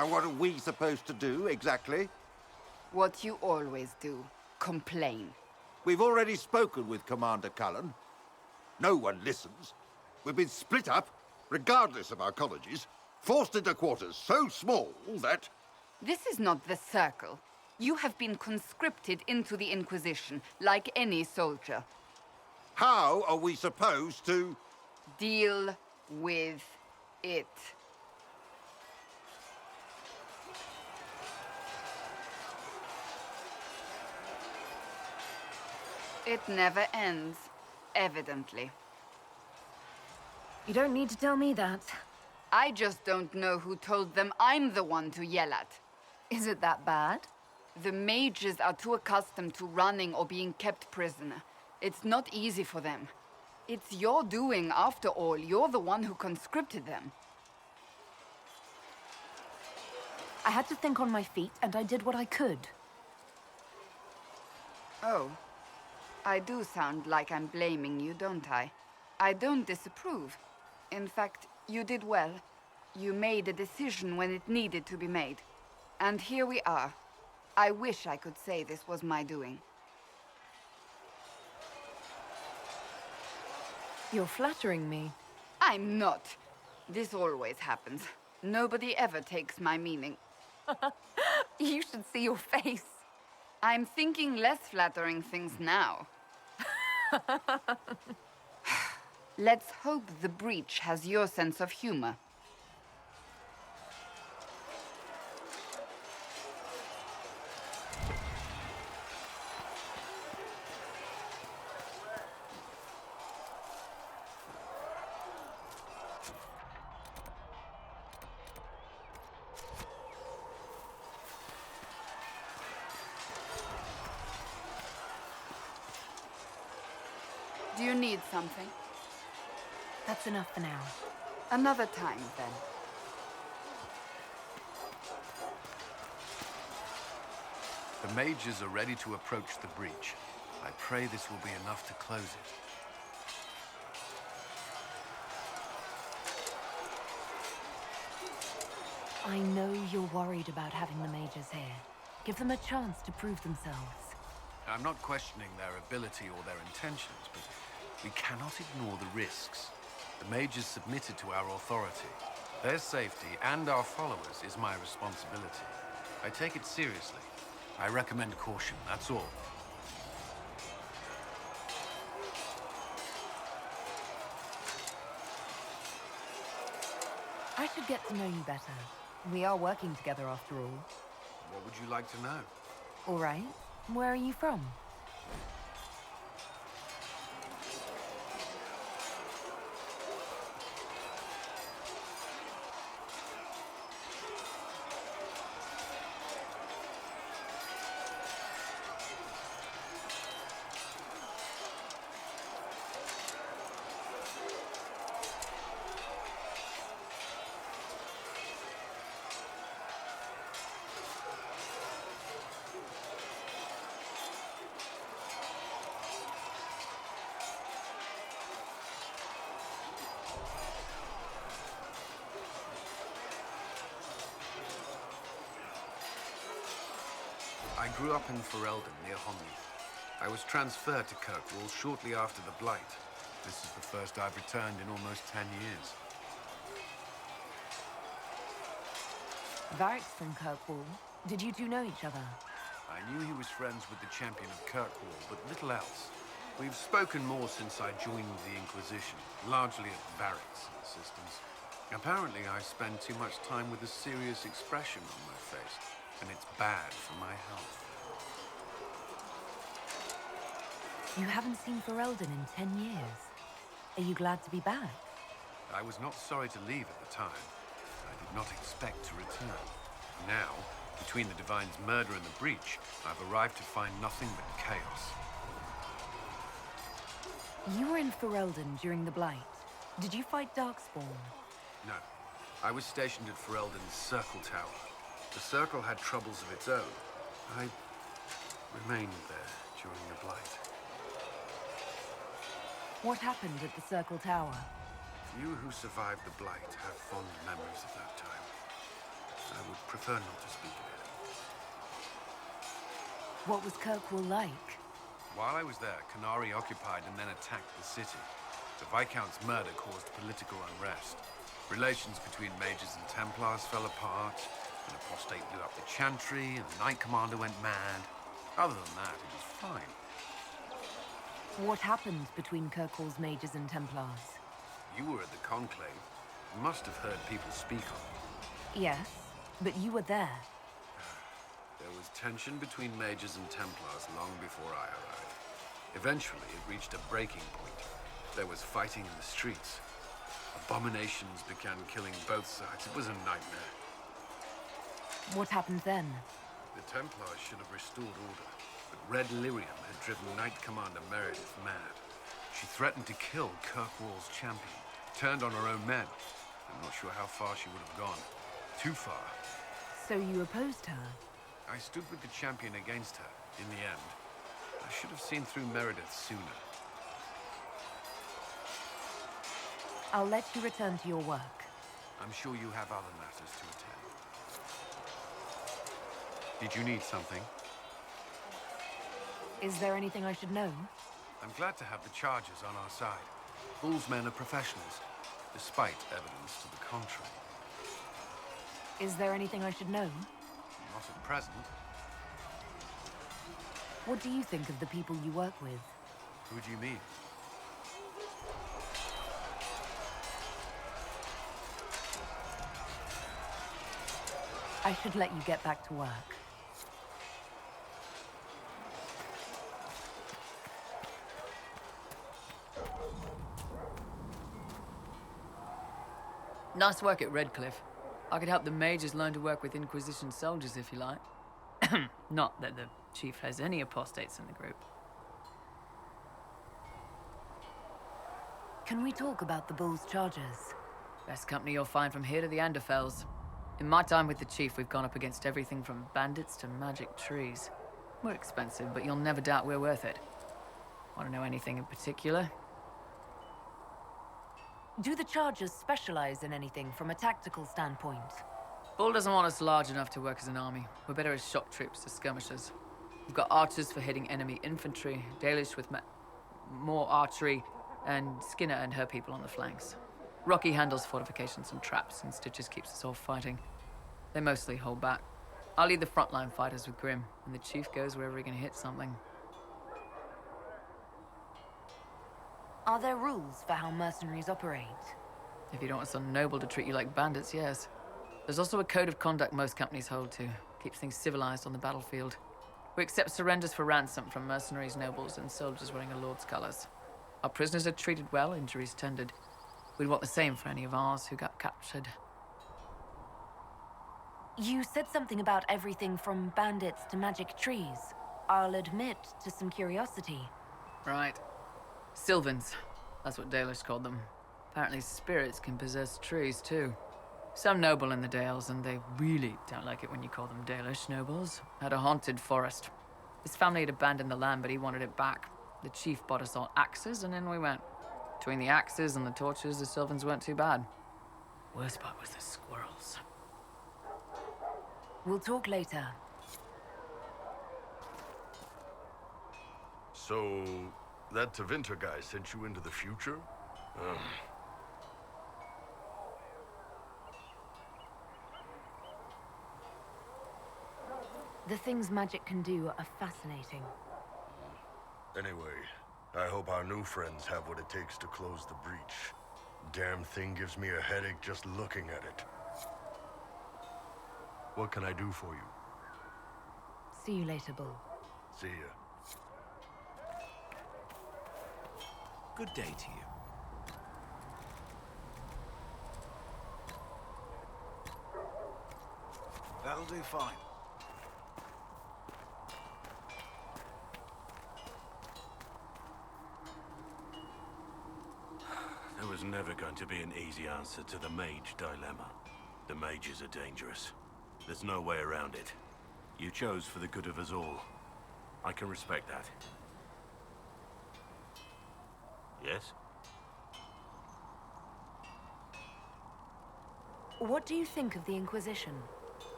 And what are we supposed to do, exactly? What you always do. Complain. We've already spoken with Commander Cullen. No one listens. We've been split up, regardless of our colleges, forced into quarters so small that... This is not the Circle. You have been conscripted into the Inquisition, like any soldier. How are we supposed to... Deal with it. It never ends, evidently. You don't need to tell me that. I just don't know who told them I'm the one to yell at. Is it that bad? The mages are too accustomed to running or being kept prisoner. It's not easy for them. It's your doing, after all. You're the one who conscripted them. I had to think on my feet, and I did what I could. Oh. I do sound like I'm blaming you, don't I? I don't disapprove. In fact, you did well. You made a decision when it needed to be made. And here we are. I wish I could say this was my doing. You're flattering me. I'm not. This always happens. Nobody ever takes my meaning. You should see your face. I'm thinking less flattering things now. Let's hope the breach has your sense of humor. Do you need something? That's enough for now. Another time, then. The mages are ready to approach the breach. I pray this will be enough to close it. I know you're worried about having the mages here. Give them a chance to prove themselves. I'm not questioning their ability or their intentions, but we cannot ignore the risks. The mages submitted to our authority. Their safety and our followers is my responsibility. I take it seriously. I recommend caution, that's all. I should get to know you better. We are working together after all. What would you like to know? All right. Where are you from? I grew up in Ferelden, near Homley. I was transferred to Kirkwall shortly after the Blight. This is the first I've returned in almost 10 years. Varric's from Kirkwall. Did you two know each other? I knew he was friends with the champion of Kirkwall, but little else. We've spoken more since I joined the Inquisition, largely at Varric's insistence. Apparently, I spend too much time with a serious expression on my face, and it's bad for my health. You haven't seen Ferelden in 10 years. Are you glad to be back? I was not sorry to leave at the time. I did not expect to return. Now, between the Divine's murder and the breach, I've arrived to find nothing but chaos. You were in Ferelden during the Blight. Did you fight Darkspawn? No. I was stationed at Ferelden's Circle Tower. The Circle had troubles of its own. I remained there during the Blight. What happened at the Circle Tower? Few who survived the Blight have fond memories of that time. I would prefer not to speak of it. What was Kirkwall like? While I was there, Canary occupied and then attacked the city. The Viscount's murder caused political unrest. Relations between mages and Templars fell apart. An apostate blew up the chantry, and the Knight Commander went mad. Other than that, it was fine. What happened between Kirkwall's mages and Templars? You were at the Conclave. You must have heard people speak of it. Yes, but you were there. There was tension between mages and Templars long before I arrived. Eventually, it reached a breaking point. There was fighting in the streets. Abominations began killing both sides. It was a nightmare. What happened then? The Templars should have restored order, but Red Lyrium had driven Knight Commander Meredith mad. She threatened to kill Kirkwall's champion, turned on her own men. I'm not sure how far she would have gone. Too far. So you opposed her? I stood with the champion against her, in the end. I should have seen through Meredith sooner. I'll let you return to your work. I'm sure you have other matters to attend. Did you need something? Is there anything I should know? I'm glad to have the Chargers on our side. Bull's men are professionals, despite evidence to the contrary. Is there anything I should know? Not at present. What do you think of the people you work with? Who do you mean? I should let you get back to work. Nice work at Redcliffe. I could help the mages learn to work with Inquisition soldiers if you like. Not that the chief has any apostates in the group. Can we talk about the Bull's charges? Best company you'll find from here to the Anderfells. In my time with the chief, we've gone up against everything from bandits to magic trees. We're expensive, but you'll never doubt we're worth it. Want to know anything in particular? Do the charges specialize in anything from a tactical standpoint? Bull doesn't want us large enough to work as an army. We're better as shock troops, as skirmishers. We've got archers for hitting enemy infantry, Dalish with more archery, and Skinner and her people on the flanks. Rocky handles fortifications and traps, and Stitches keeps us all fighting. They mostly hold back. I'll lead the frontline fighters with Grim, and the chief goes wherever he can hit something. Are there rules for how mercenaries operate? If you don't want some noble to treat you like bandits, yes. There's also a code of conduct most companies hold to. Keeps things civilized on the battlefield. We accept surrenders for ransom from mercenaries, nobles, and soldiers wearing a lord's colors. Our prisoners are treated well, injuries tended. We'd want the same for any of ours who got captured. You said something about everything from bandits to magic trees. I'll admit to some curiosity. Right. Sylvans. That's what Dalish called them. Apparently spirits can possess trees, too. Some noble in the Dales, and they really don't like it when you call them Dalish nobles, had a haunted forest. His family had abandoned the land, but he wanted it back. The chief bought us all axes, and in we went. Between the axes and the torches, the Sylvans weren't too bad. Worst part was the squirrels. We'll talk later. So, that Tevinter guy sent you into the future? The things magic can do are fascinating. Anyway, I hope our new friends have what it takes to close the breach. Damn thing gives me a headache just looking at it. What can I do for you? See you later, Bull. See ya. Good day to you. That'll do fine. There was never going to be an easy answer to the mage dilemma. The mages are dangerous. There's no way around it. You chose for the good of us all. I can respect that. Yes? What do you think of the Inquisition?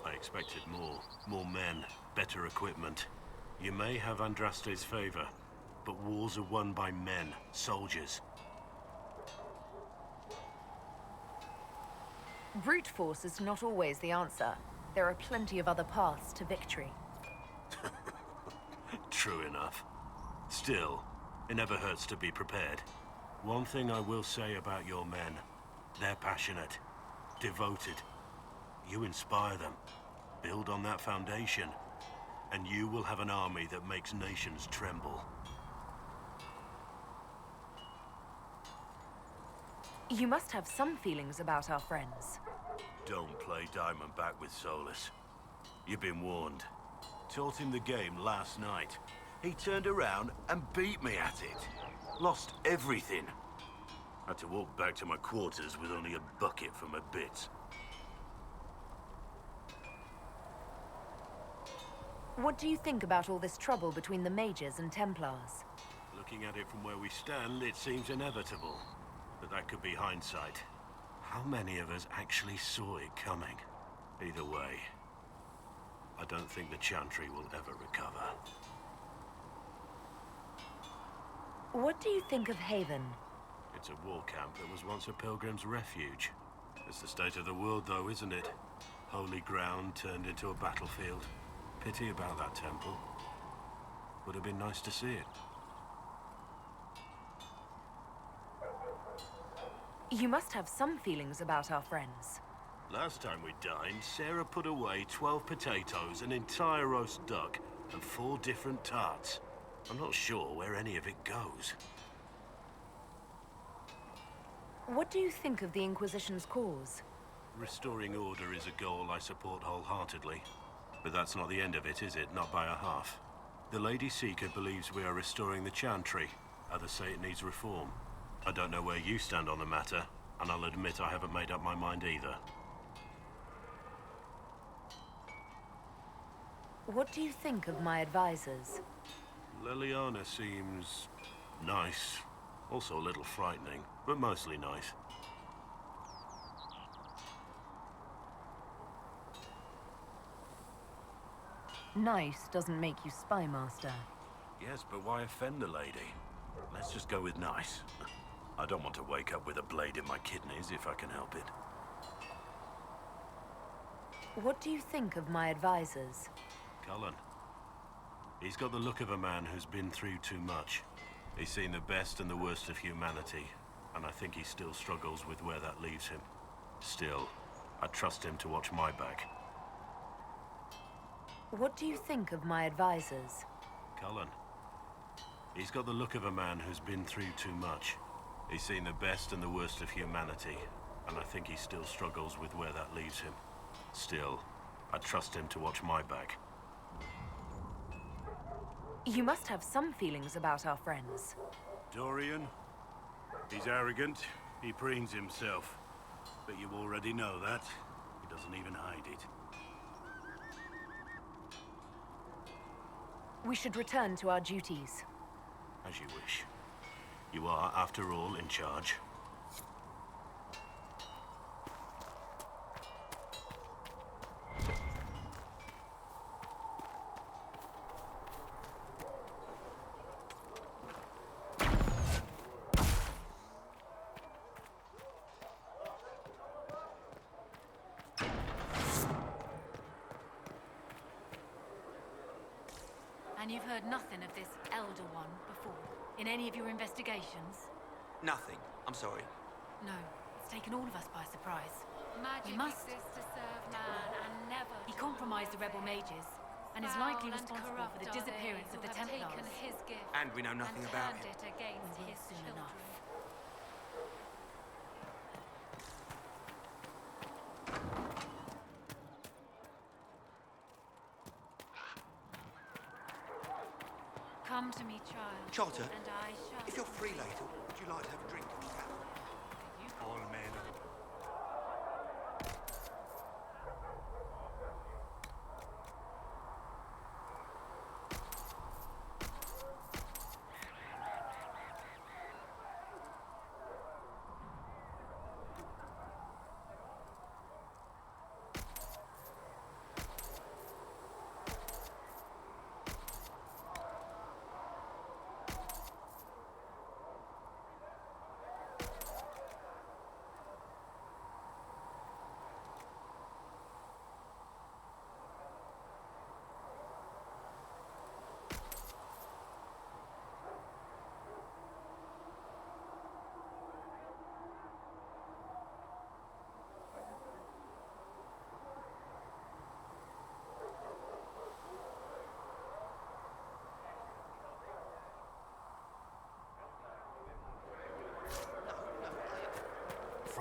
I expected more. More men, better equipment. You may have Andraste's favor, but wars are won by men, soldiers. Brute force is not always the answer. There are plenty of other paths to victory. True enough. Still, it never hurts to be prepared. One thing I will say about your men, they're passionate, devoted. You inspire them. Build on that foundation, and you will have an army that makes nations tremble. You must have some feelings about our friends. Don't play Diamondback with Solus. You've been warned. Taught him the game last night. He turned around and beat me at it. Lost everything. Had to walk back to my quarters with only a bucket for my bits. What do you think about all this trouble between the Mages and Templars? Looking at it from where we stand, it seems inevitable. But that could be hindsight. How many of us actually saw it coming? Either way, I don't think the Chantry will ever recover. What do you think of Haven? It's a war camp that was once a pilgrim's refuge. It's the state of the world, though, isn't it? Holy ground turned into a battlefield. Pity about that temple. Would have been nice to see it. You must have some feelings about our friends. Last time we dined, Sarah put away 12 potatoes, an entire roast duck, and 4 different tarts. I'm not sure where any of it goes. What do you think of the Inquisition's cause? Restoring order is a goal I support wholeheartedly. But that's not the end of it, is it? Not by a half. The Lady Seeker believes we are restoring the Chantry. Others say it needs reform. I don't know where you stand on the matter, and I'll admit I haven't made up my mind either. What do you think of my advisors? Liliana seems nice. Also a little frightening, but mostly nice. Nice doesn't make you spy master. Yes, but why offend the lady? Let's just go with nice. I don't want to wake up with a blade in my kidneys if I can help it. What do you think of my advisors? Cullen. He's got the look of a man who's been through too much. He's seen the best and the worst of humanity, and I think he still struggles with where that leaves him. Still, I trust him to watch my back. What do you think of my advisors? Cullen. He's got the look of a man who's been through too much. He's seen the best and the worst of humanity, and I think he still struggles with where that leaves him. Still, I trust him to watch my back. You must have some feelings about our friends. Dorian? He's arrogant. He preens himself. But you already know that. He doesn't even hide it. We should return to our duties. As you wish. You are, after all, in charge. And you've heard nothing of this Elder One before? In any of your investigations? Nothing. I'm sorry. No. It's taken all of us by surprise. Magic We must. exists to serve man and never He compromised the rebel mages, and is likely responsible for the disappearance of the Templars. His gift And we know nothing about turned him. it against We will his soon children. enough. Come to me, child. Charter, And I shall. if you're free later, would you like to have a drink in the tavern? All men.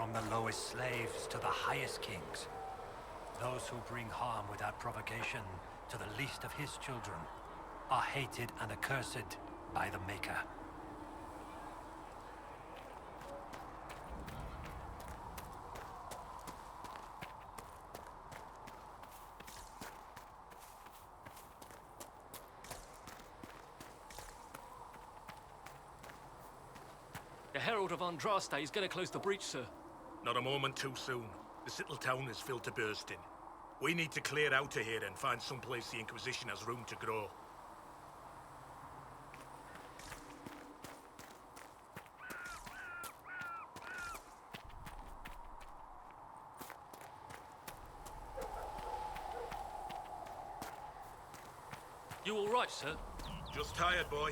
From the lowest slaves to the highest kings. Those who bring harm without provocation to the least of his children are hated and accursed by the Maker. The Herald of Andraste is going to close the breach, sir. Not a moment too soon. This little town is filled to bursting. We need to clear out of here and find someplace the Inquisition has room to grow. You all right, sir? Just tired, boy.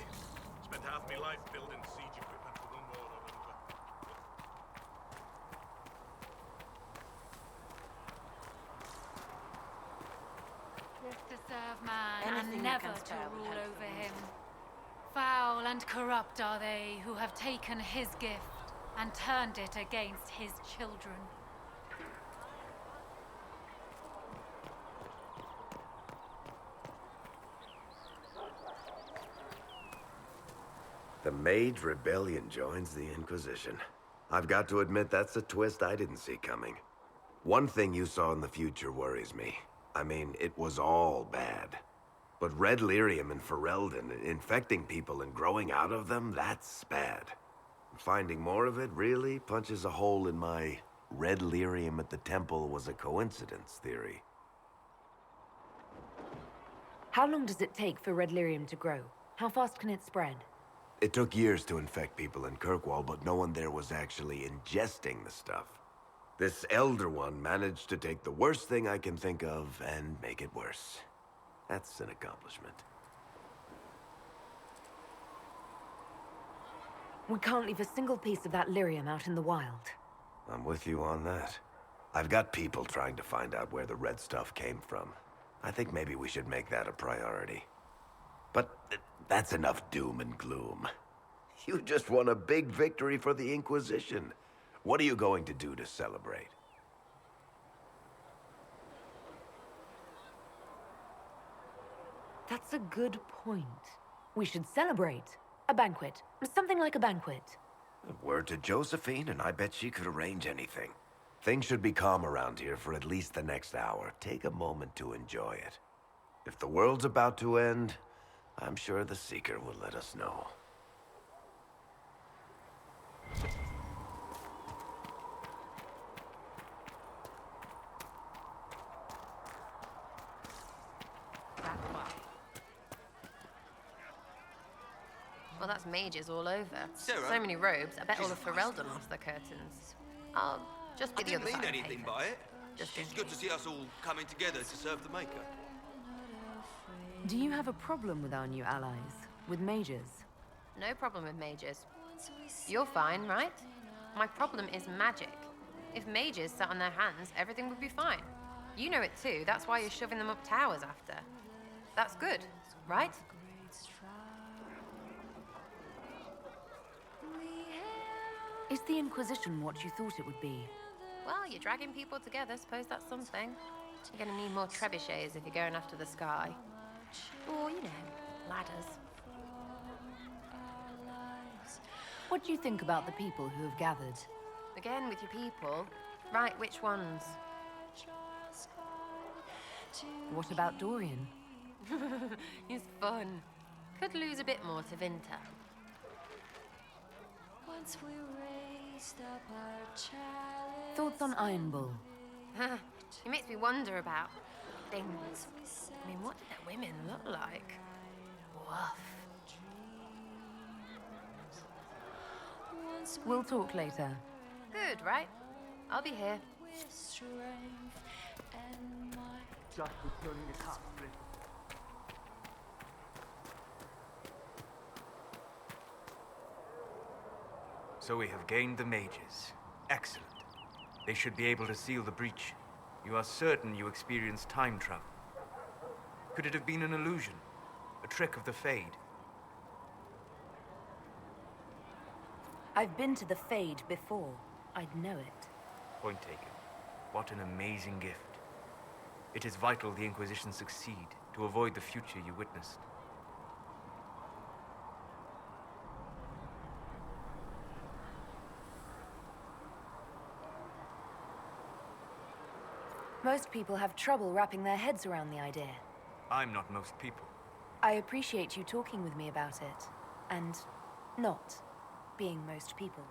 Spent half my life building siege equipment for one war or another. To serve man Anything and that never comes to down rule and over him. Foul and corrupt are they who have taken his gift and turned it against his children. The Mage Rebellion joins the Inquisition. I've got to admit that's a twist I didn't see coming. One thing you saw in the future worries me. I mean, it was all bad. But red lyrium and Ferelden, infecting people and growing out of them, that's bad. Finding more of it really punches a hole in my red lyrium at the temple was a coincidence theory. How long does it take for red lyrium to grow? How fast can it spread? It took years to infect people in Kirkwall, but no one there was actually ingesting the stuff. This Elder One managed to take the worst thing I can think of and make it worse. That's an accomplishment. We can't leave a single piece of that lyrium out in the wild. I'm with you on that. I've got people trying to find out where the red stuff came from. I think maybe we should make that a priority. But that's enough doom and gloom. You just won a big victory for the Inquisition. What are you going to do to celebrate? That's a good point. We should celebrate. A banquet. Something like a banquet. Word to Josephine, and I bet she could arrange anything. Things should be calm around here for at least the next hour. Take a moment to enjoy it. If the world's about to end, I'm sure the Seeker will let us know. Well, that's mages all over. Sarah? So many robes. I bet all Jesus of Ferelden lost their curtains. I'll just be I the didn't other mean side of anything paper. by it. Just It's good to see us all coming together to serve the Maker. Do you have a problem with our new allies? With mages? No problem with mages. You're fine, right? My problem is magic. If mages sat on their hands, everything would be fine. You know it too. That's why you're shoving them up towers after. That's good, right? Is the Inquisition what you thought it would be? Well, you're dragging people together. Suppose that's something. You're gonna need more trebuchets if you're going after the sky. Or, you know, ladders. What do you think about the people who have gathered? Again, with your people. Right, which ones? What about Dorian? He's fun. Could lose a bit more to Vinter. Thoughts on Iron Bull? It makes me wonder about things. I mean, what did their women look like? Woof. We'll talk later. Good, right? I'll be here. Just returning the cup, please. So we have gained the mages. Excellent. They should be able to seal the breach. You are certain you experienced time travel? Could it have been an illusion? A trick of the Fade? I've been to the Fade before. I'd know it. Point taken. What an amazing gift. It is vital the Inquisition succeed to avoid the future you witnessed. Most people have trouble wrapping their heads around the idea. I'm not most people. I appreciate you talking with me about it, and not being most people.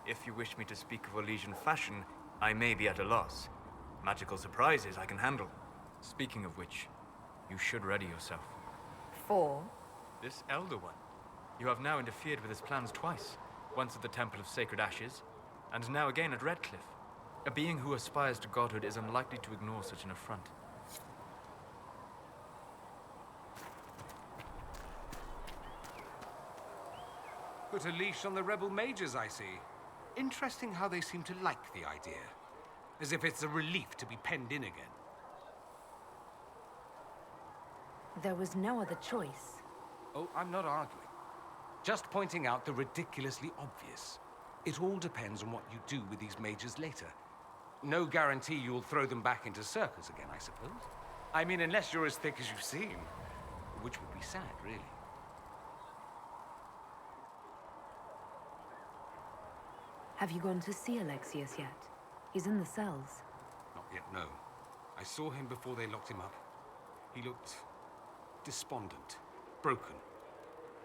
If you wish me to speak of Elysian fashion, I may be at a loss. Magical surprises I can handle. Speaking of which, you should ready yourself. For? This Elder One. You have now interfered with his plans twice. Once at the Temple of Sacred Ashes, and now again at Redcliffe. A being who aspires to godhood is unlikely to ignore such an affront. Put a leash on the rebel mages, I see. Interesting how they seem to like the idea. As if it's a relief to be penned in again. There was no other choice. Oh, I'm not arguing. Just pointing out the ridiculously obvious. It all depends on what you do with these mages later. No guarantee you'll throw them back into circles again, I suppose. I mean, unless you're as thick as you seem. Which would be sad, really. Have you gone to see Alexius yet? He's in the cells. Not yet, no. I saw him before they locked him up. He looked despondent, broken.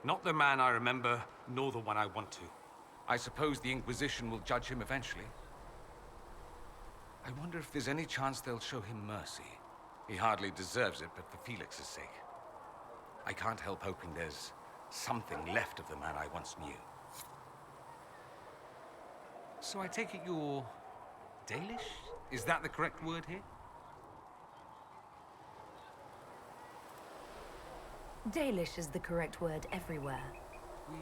Not the man I remember, nor the one I want to. I suppose the Inquisition will judge him eventually. I wonder if there's any chance they'll show him mercy. He hardly deserves it, but for Felix's sake. I can't help hoping there's something left of the man I once knew. So I take it you're Dalish? Is that the correct word here? Dalish is the correct word everywhere. We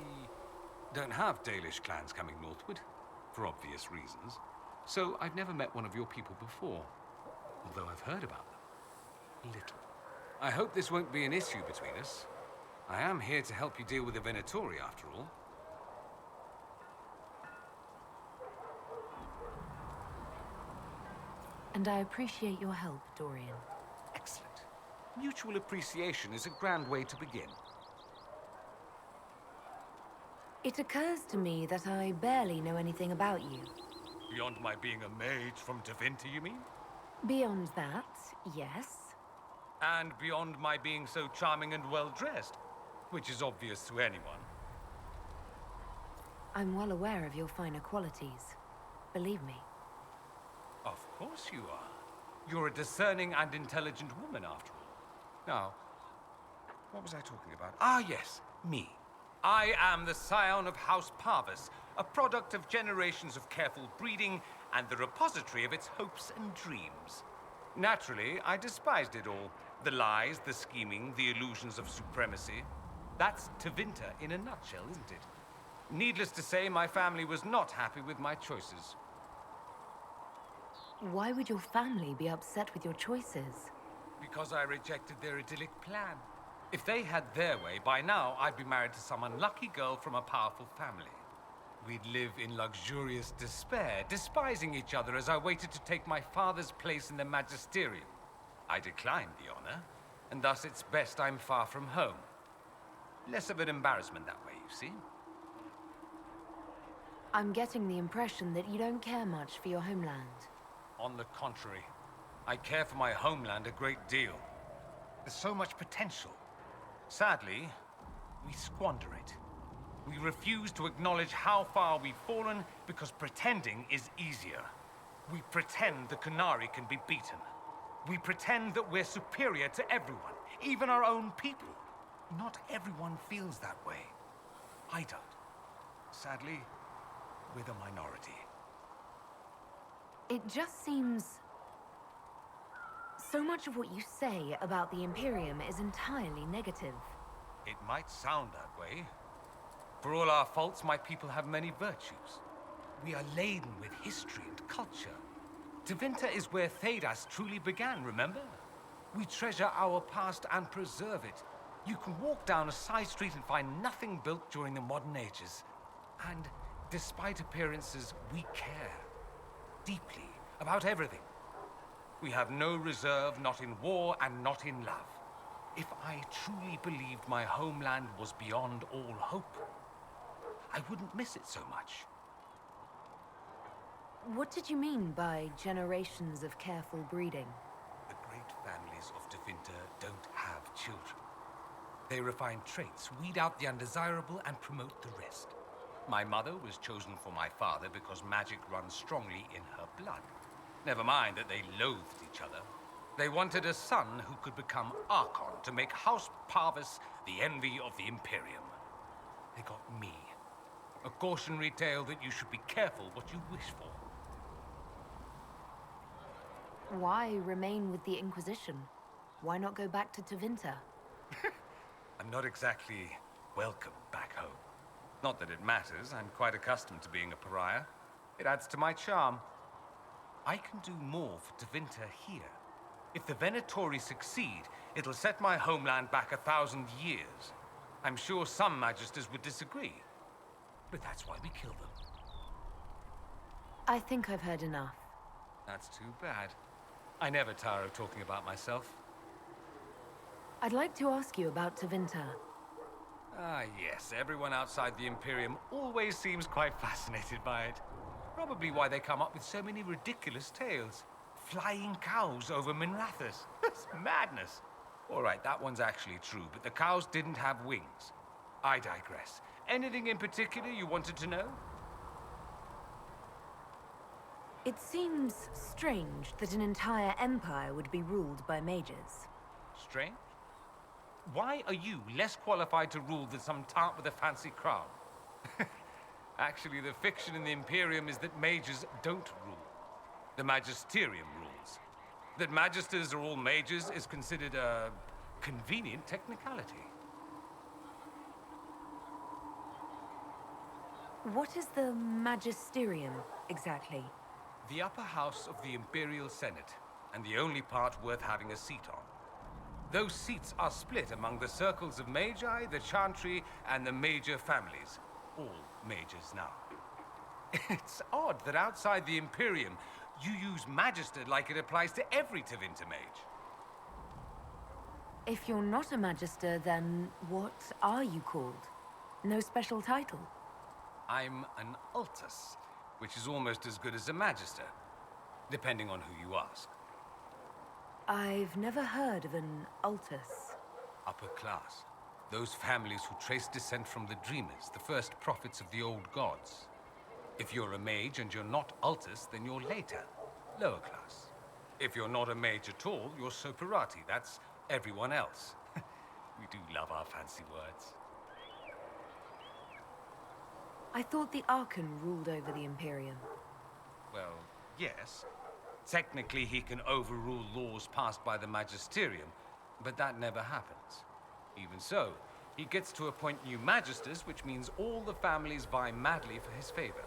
don't have Dalish clans coming northward, for obvious reasons. So I've never met one of your people before, although I've heard about them. A little. I hope this won't be an issue between us. I am here to help you deal with the Venatori, after all. And I appreciate your help, Dorian. Excellent. Mutual appreciation is a grand way to begin. It occurs to me that I barely know anything about you. Beyond my being a mage from Tevinter, you mean? Beyond that, yes. And beyond my being so charming and well-dressed, which is obvious to anyone. I'm well aware of your finer qualities. Believe me. Of course you are. You're a discerning and intelligent woman, after all. Now, what was I talking about? Ah, yes, me. I am the scion of House Parvis, a product of generations of careful breeding and the repository of its hopes and dreams. Naturally, I despised it all. The lies, the scheming, the illusions of supremacy. That's Tevinter in a nutshell, isn't it? Needless to say, my family was not happy with my choices. Why would your family be upset with your choices? Because I rejected their idyllic plan. If they had their way, by now I'd be married to some unlucky girl from a powerful family. We'd live in luxurious despair, despising each other as I waited to take my father's place in the magisterium. I declined the honor, and thus it's best I'm far from home. Less of an embarrassment that way, you see. I'm getting the impression that you don't care much for your homeland. On the contrary, I care for my homeland a great deal. There's so much potential. Sadly, we squander it. We refuse to acknowledge how far we've fallen because pretending is easier. We pretend the Qunari can be beaten. We pretend that we're superior to everyone, even our own people. Not everyone feels that way. I don't. Sadly, we're the minority. It just seems... So much of what you say about the Imperium is entirely negative. It might sound that way. For all our faults, my people have many virtues. We are laden with history and culture. Tevinter is where Thedas truly began, remember? We treasure our past and preserve it. You can walk down a side street and find nothing built during the modern ages. And despite appearances, we care. Deeply. about everything. We have no reserve, not in war and not in love. If I truly believed my homeland was beyond all hope, I wouldn't miss it so much. What did you mean by generations of careful breeding? The great families of Tevinter don't have children. They refine traits, weed out the undesirable, and promote the rest. My mother was chosen for my father because magic runs strongly in her blood. Never mind that they loathed each other. They wanted a son who could become Archon to make House Parvis the envy of the Imperium. They got me. A cautionary tale that you should be careful what you wish for. Why remain with the Inquisition? Why not go back to Tevinter? I'm not exactly welcome back home. Not that it matters, I'm quite accustomed to being a pariah. It adds to my charm. I can do more for Tevinter here. If the Venatori succeed, it'll set my homeland back 1,000 years. I'm sure some magisters would disagree, but that's why we kill them. I think I've heard enough. That's too bad. I never tire of talking about myself. I'd like to ask you about Tevinter. Ah, yes. Everyone outside the Imperium always seems quite fascinated by it. Probably why they come up with so many ridiculous tales. Flying cows over Minrathous. That's madness. All right, that one's actually true, but the cows didn't have wings. I digress. Anything in particular you wanted to know? It seems strange that an entire empire would be ruled by mages. Strange? Why are you less qualified to rule than some tart with a fancy crown? Actually, the fiction in the Imperium is that mages don't rule. The Magisterium rules. That magisters are all mages is considered a convenient technicality. What is the Magisterium, exactly? The upper house of the Imperial Senate, and the only part worth having a seat on. Those seats are split among the circles of Magi, the Chantry, and the major families. All mages now. It's odd that outside the Imperium, you use Magister like it applies to every Tevinter mage. If you're not a Magister, then what are you called? No special title? I'm an Altus, which is almost as good as a Magister, depending on who you ask. I've never heard of an Altus. Upper class. Those families who trace descent from the Dreamers, the first prophets of the old gods. If you're a mage and you're not Altus, then you're later, lower class. If you're not a mage at all, you're Soperati. That's everyone else. We do love our fancy words. I thought the Archon ruled over the Imperium. Well, yes. Technically, he can overrule laws passed by the Magisterium, but that never happens. Even so, he gets to appoint new Magisters, which means all the families vie madly for his favor.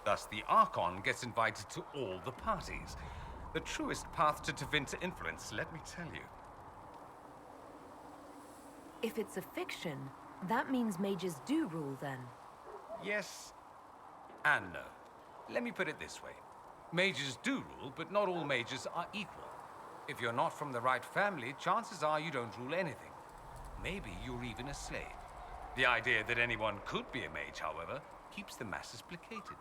Thus, the Archon gets invited to all the parties. The truest path to Tevinter influence, let me tell you. If it's a fiction, that means mages do rule then. Yes and no. Let me put it this way. Mages do rule, but not all mages are equal. If you're not from the right family, chances are you don't rule anything. Maybe you're even a slave. The idea that anyone could be a mage, however, keeps the masses placated.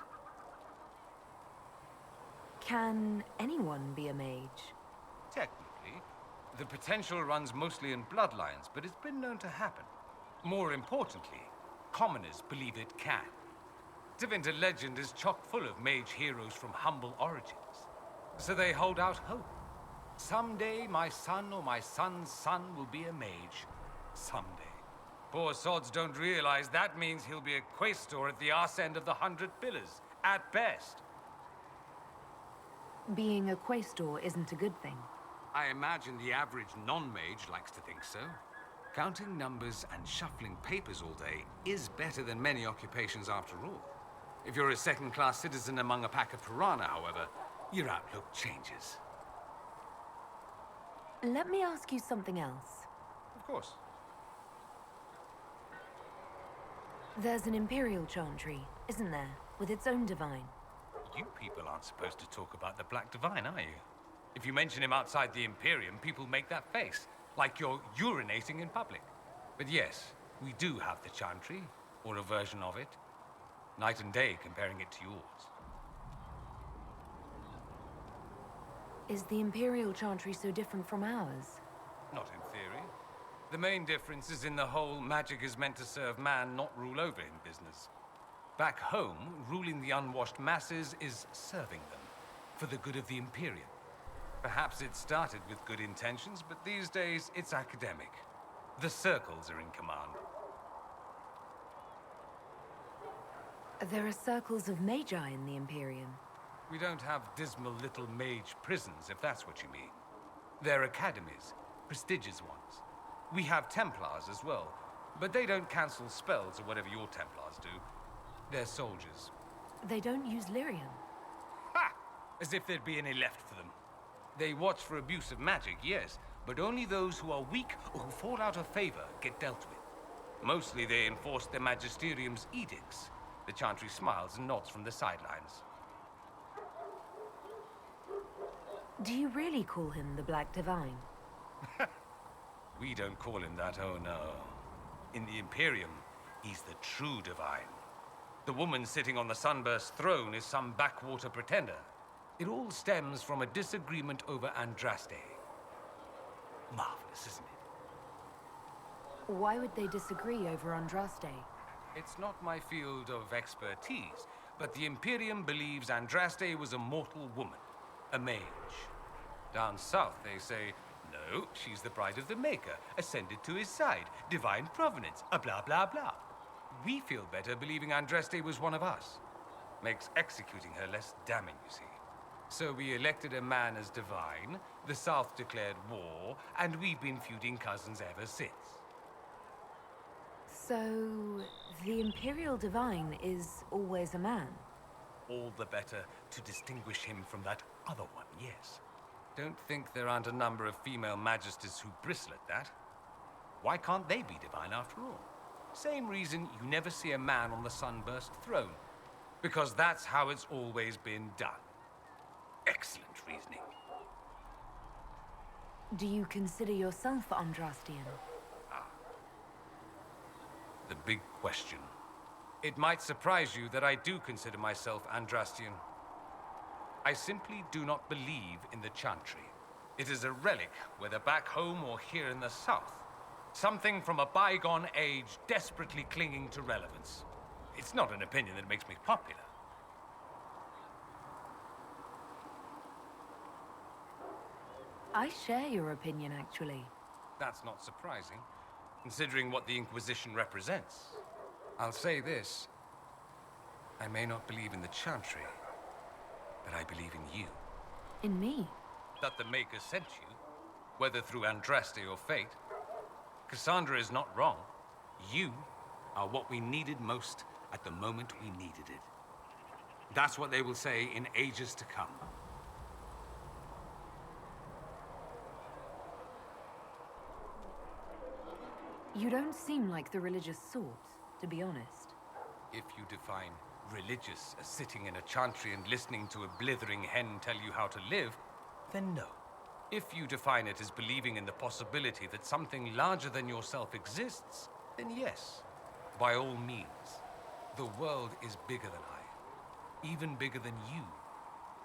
Can anyone be a mage? Technically, the potential runs mostly in bloodlines, but it's been known to happen. More importantly, commoners believe it can. Tevinter legend is chock full of mage heroes from humble origins. So they hold out hope. Someday my son or my son's son will be a mage. Someday. Poor sods don't realize that means he'll be a quaestor at the arse end of the 100 Pillars, at best. Being a quaestor isn't a good thing. I imagine the average non-mage likes to think so. Counting numbers and shuffling papers all day is better than many occupations after all. If you're a second-class citizen among a pack of piranha, however, your outlook changes. Let me ask you something else. Of course. There's an Imperial Chantry, isn't there? With its own divine. You people aren't supposed to talk about the Black Divine, are you? If you mention him outside the Imperium, people make that face, like you're urinating in public. But yes, we do have the Chantry, or a version of it. Night and day comparing it to yours. Is the Imperial Chantry so different from ours? Not in theory. The main difference is in the whole magic is meant to serve man, not rule over him business. Back home, ruling the unwashed masses is serving them, for the good of the Imperium. Perhaps it started with good intentions, but these days it's academic. The circles are in command. There are circles of magi in the Imperium. We don't have dismal little mage prisons, if that's what you mean. They're academies, prestigious ones. We have Templars as well, but they don't cancel spells or whatever your Templars do. They're soldiers. They don't use lyrium. Ha! As if there'd be any left for them. They watch for abuse of magic, yes, but only those who are weak or who fall out of favor get dealt with. Mostly they enforce their magisterium's edicts. The Chantry smiles and nods from the sidelines. Do you really call him the Black Divine? We don't call him that, oh no. In the Imperium, he's the true divine. The woman sitting on the Sunburst throne is some backwater pretender. It all stems from a disagreement over Andraste. Marvelous, isn't it? Why would they disagree over Andraste? It's not my field of expertise, but the Imperium believes Andraste was a mortal woman, a mage. Down south, they say, no, she's the bride of the Maker, ascended to his side, divine provenance, a blah blah blah. We feel better believing Andraste was one of us. Makes executing her less damning, you see. So we elected a man as divine, the South declared war, and we've been feuding cousins ever since. So, the Imperial Divine is always a man? All the better to distinguish him from that other one, yes. Don't think there aren't a number of female magisters who bristle at that. Why can't they be divine after all? Same reason you never see a man on the Sunburst throne. Because that's how it's always been done. Excellent reasoning. Do you consider yourself Andrastian? The big question. It might surprise you that I do consider myself Andrastian. I simply do not believe in the Chantry. It is a relic, whether back home or here in the South. Something from a bygone age desperately clinging to relevance. It's not an opinion that makes me popular. I share your opinion, actually. That's not surprising, considering what the Inquisition represents. I'll say this. I may not believe in the Chantry, but I believe in you. In me? That the Maker sent you, whether through Andraste or fate. Cassandra is not wrong. You are what we needed most at the moment we needed it. That's what they will say in ages to come. You don't seem like the religious sort, to be honest. If you define religious as sitting in a chantry and listening to a blithering hen tell you how to live, then no. If you define it as believing in the possibility that something larger than yourself exists, then yes, by all means. The world is bigger than I, even bigger than you.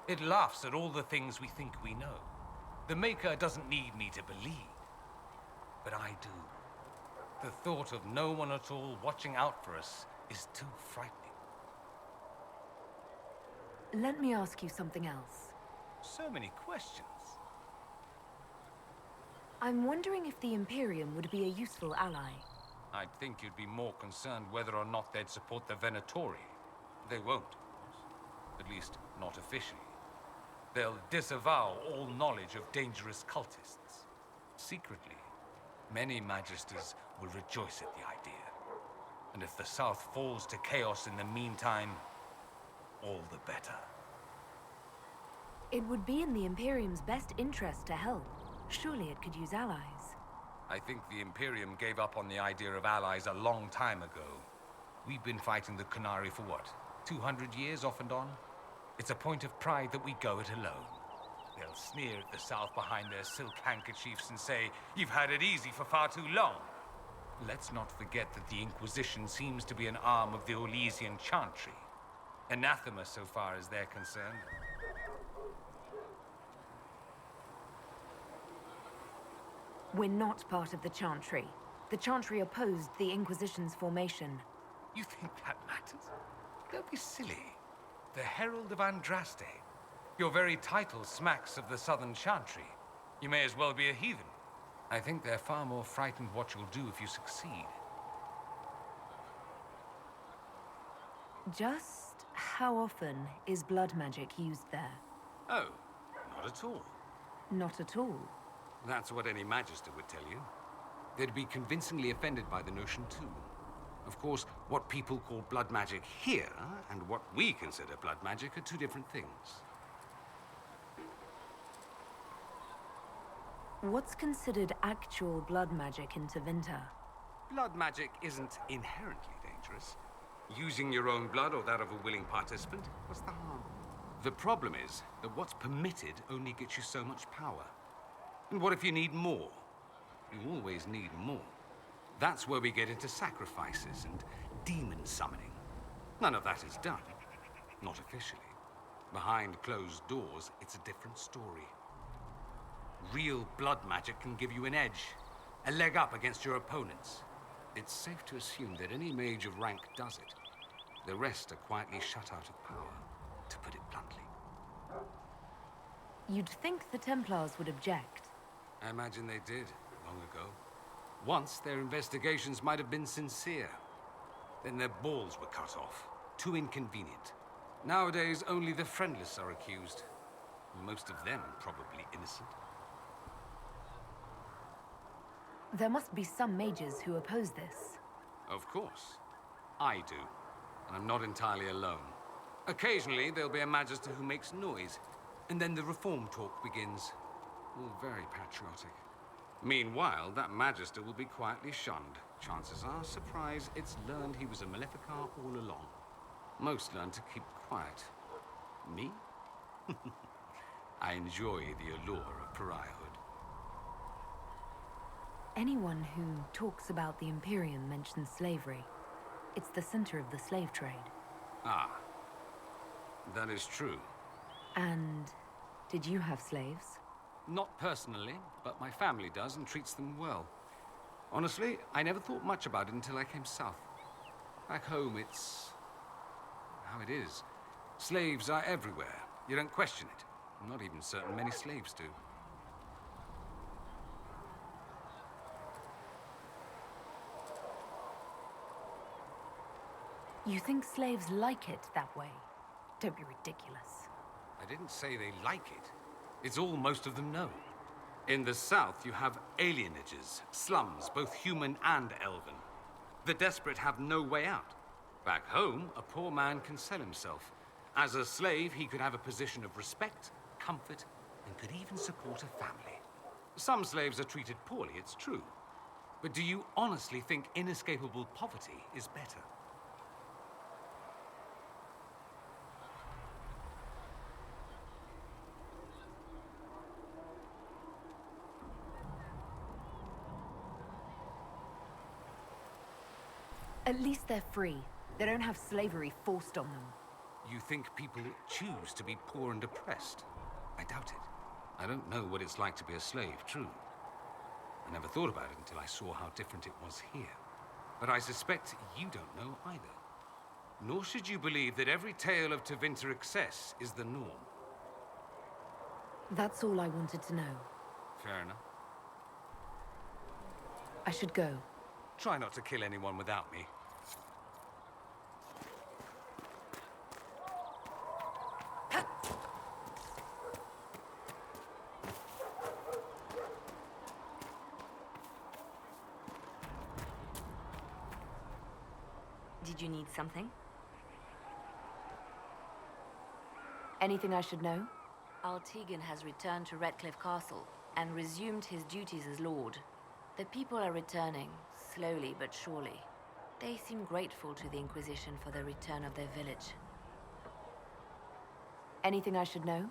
It laughs at all the things we think we know. The Maker doesn't need me to believe, but I do. The thought of no one at all watching out for us is too frightening. Let me ask you something else. So many questions. I'm wondering if the Imperium would be a useful ally. I'd think you'd be more concerned whether or not they'd support the Venatori. They won't, of course. At least, not officially. They'll disavow all knowledge of dangerous cultists. Secretly, many Magisters will rejoice at the idea. And if the South falls to chaos in the meantime, all the better. It would be in the Imperium's best interest to help. Surely it could use allies. I think the Imperium gave up on the idea of allies a long time ago. We've been fighting the Qunari for what, 200 years off and on? It's a point of pride that we go it alone. They'll sneer at the South behind their silk handkerchiefs and say, "You've had it easy for far too long." Let's not forget that the Inquisition seems to be an arm of the Orlesian Chantry. Anathema so far as they're concerned. We're not part of the Chantry. The Chantry opposed the Inquisition's formation. You think that matters? Don't be silly. The Herald of Andraste. Your very title smacks of the Southern Chantry. You may as well be a heathen. I think they're far more frightened what you'll do if you succeed. Just how often is blood magic used there? Oh, not at all. Not at all. That's what any Magister would tell you. They'd be convincingly offended by the notion, too. Of course, what people call blood magic here, and what we consider blood magic, are two different things. What's considered actual blood magic in Tevinter? Blood magic isn't inherently dangerous. Using your own blood or that of a willing participant, what's the harm? The problem is that what's permitted only gets you so much power. And what if you need more? You always need more. That's where we get into sacrifices and demon summoning. None of that is done. Not officially. Behind closed doors, it's a different story. Real blood magic can give you an edge, a leg up against your opponents. It's safe to assume that any mage of rank does it. The rest are quietly shut out of power, to put it bluntly. You'd think the Templars would object. I imagine they did, long ago. Once, their investigations might have been sincere. Then their balls were cut off. Too inconvenient. Nowadays, only the friendless are accused. Most of them probably innocent. There must be some mages who oppose this. Of course. I do. And I'm not entirely alone. Occasionally, there'll be a magister who makes noise. And then the reform talk begins. All very patriotic. Meanwhile, that magister will be quietly shunned. Chances are, surprise, it's learned he was a Maleficar all along. Most learn to keep quiet. Me? I enjoy the allure of pariahhood. Anyone who talks about the Imperium mentions slavery. It's the center of the slave trade. Ah. That is true. And did you have slaves? Not personally, but my family does and treats them well. Honestly, I never thought much about it until I came south. Back home, it's how it is. Slaves are everywhere. You don't question it. I'm not even certain many slaves do. You think slaves like it that way? Don't be ridiculous. I didn't say they like it. It's all most of them know. In the south, you have alienages, slums, both human and elven. The desperate have no way out. Back home, a poor man can sell himself. As a slave, he could have a position of respect, comfort, and could even support a family. Some slaves are treated poorly, it's true. But do you honestly think inescapable poverty is better? At least they're free. They don't have slavery forced on them. You think people choose to be poor and oppressed? I doubt it. I don't know what it's like to be a slave, true. I never thought about it until I saw how different it was here. But I suspect you don't know either. Nor should you believe that every tale of Tevinter excess is the norm. That's all I wanted to know. Fair enough. I should go. Try not to kill anyone without me. Did you need something? Anything I should know? Altegan has returned to Redcliffe Castle and resumed his duties as Lord. The people are returning, slowly but surely. They seem grateful to the Inquisition for the return of their village. Anything I should know?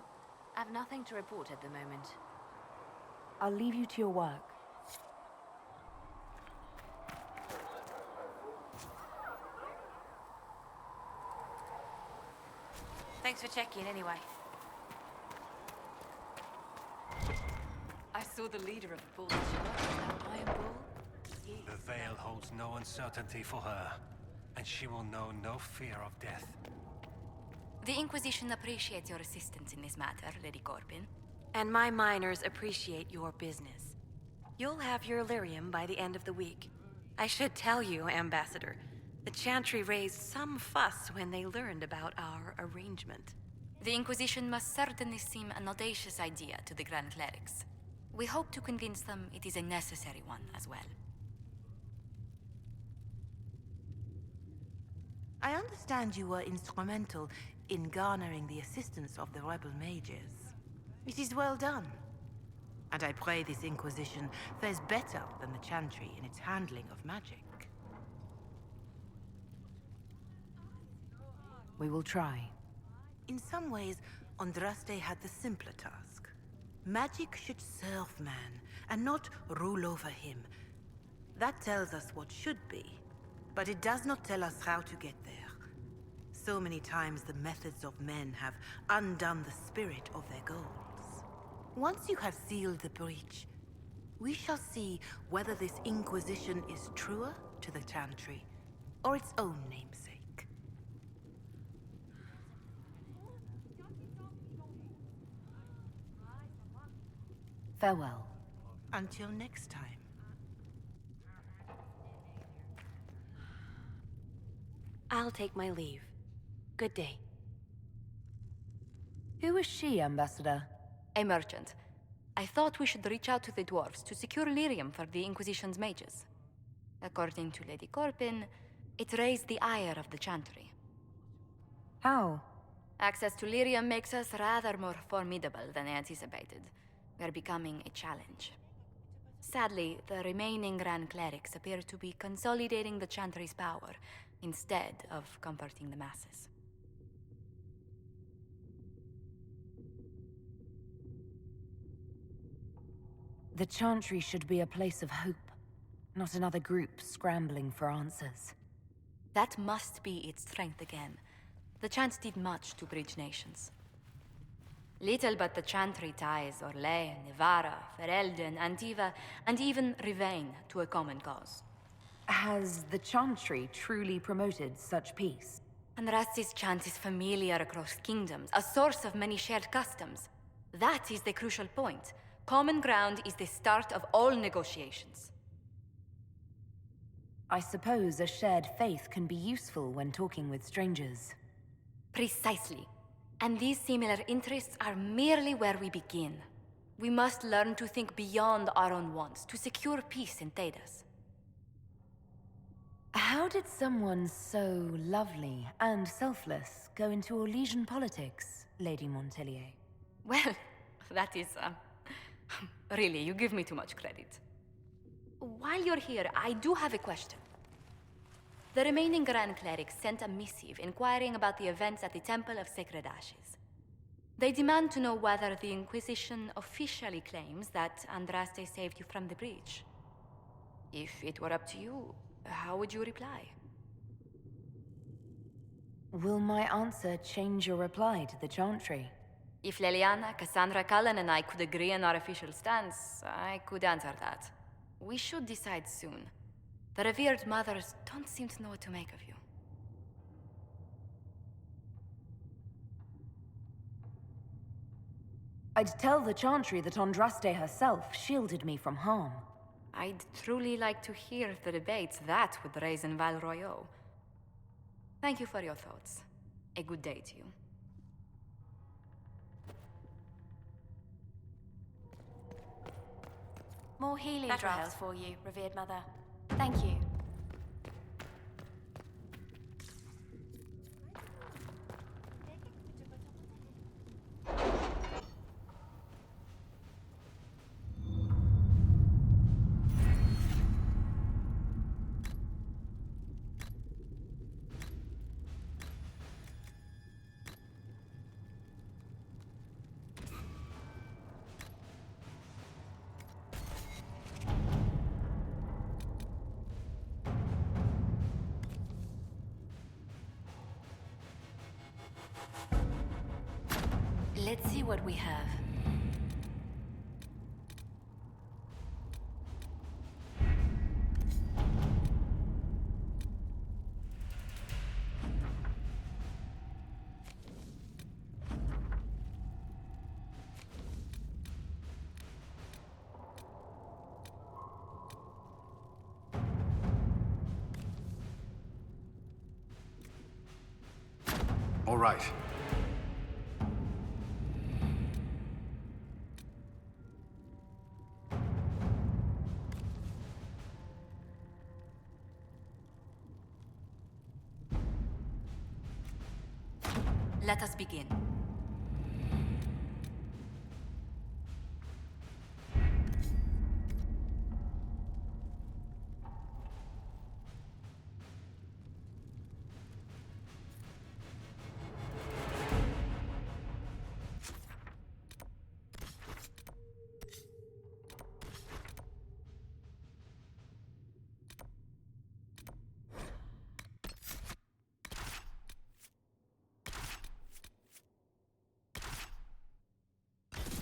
I've nothing to report at the moment. I'll leave you to your work. Thanks for checking anyway. I saw the leader of the Bull Iron Bull. The veil holds no uncertainty for her, and she will know no fear of death. The Inquisition appreciates your assistance in this matter, Lady Corbin. And my miners appreciate your business. You'll have your lyrium by the end of the week. I should tell you, Ambassador, the Chantry raised some fuss when they learned about our arrangement. The Inquisition must certainly seem an audacious idea to the Grand Clerics. We hope to convince them it is a necessary one as well. I understand you were instrumental in garnering the assistance of the rebel mages. It is well done. And I pray this Inquisition fares better than the Chantry in its handling of magic. We will try. In some ways, Andraste had the simpler task. Magic should serve man, and not rule over him. That tells us what should be, but it does not tell us how to get there. So many times the methods of men have undone the spirit of their goals. Once you have sealed the breach, we shall see whether this Inquisition is truer to the Chantry, or its own namesake. Farewell. Until next time. I'll take my leave. Good day. Who is she, Ambassador? A merchant. I thought we should reach out to the dwarves to secure lyrium for the Inquisition's mages. According to Lady Corbin, it raised the ire of the Chantry. How? Access to lyrium makes us rather more formidable than anticipated. We're becoming a challenge. Sadly, the remaining Grand Clerics appear to be consolidating the Chantry's power, instead of comforting the masses. The Chantry should be a place of hope, not another group scrambling for answers. That must be its strength again. The Chants did much to bridge nations. Little but the Chantry ties Orlais, Nevarra, Ferelden, Antiva, and even Rivain to a common cause. Has the Chantry truly promoted such peace? Andraste's chant is familiar across kingdoms, a source of many shared customs. That is the crucial point. Common ground is the start of all negotiations. I suppose a shared faith can be useful when talking with strangers. Precisely. And these similar interests are merely where we begin. We must learn to think beyond our own wants, to secure peace in Thedas. How did someone so lovely and selfless go into Orlesian politics, Lady Montelier? Well, that is, really, you give me too much credit. While you're here, I do have a question. The remaining Grand Clerics sent a missive inquiring about the events at the Temple of Sacred Ashes. They demand to know whether the Inquisition officially claims that Andraste saved you from the breach. If it were up to you, how would you reply? Will my answer change your reply to the Chantry? If Leliana, Cassandra Cullen, and I could agree on our official stance, I could answer that. We should decide soon. The revered mothers don't seem to know what to make of you. I'd tell the Chantry that Andraste herself shielded me from harm. I'd truly like to hear the debates that would raise in Val Royaux. Thank you for your thoughts. A good day to you. More healing That'll drafts help. for you, revered mother. Thank you. Let's see what we have. All right. Let us begin.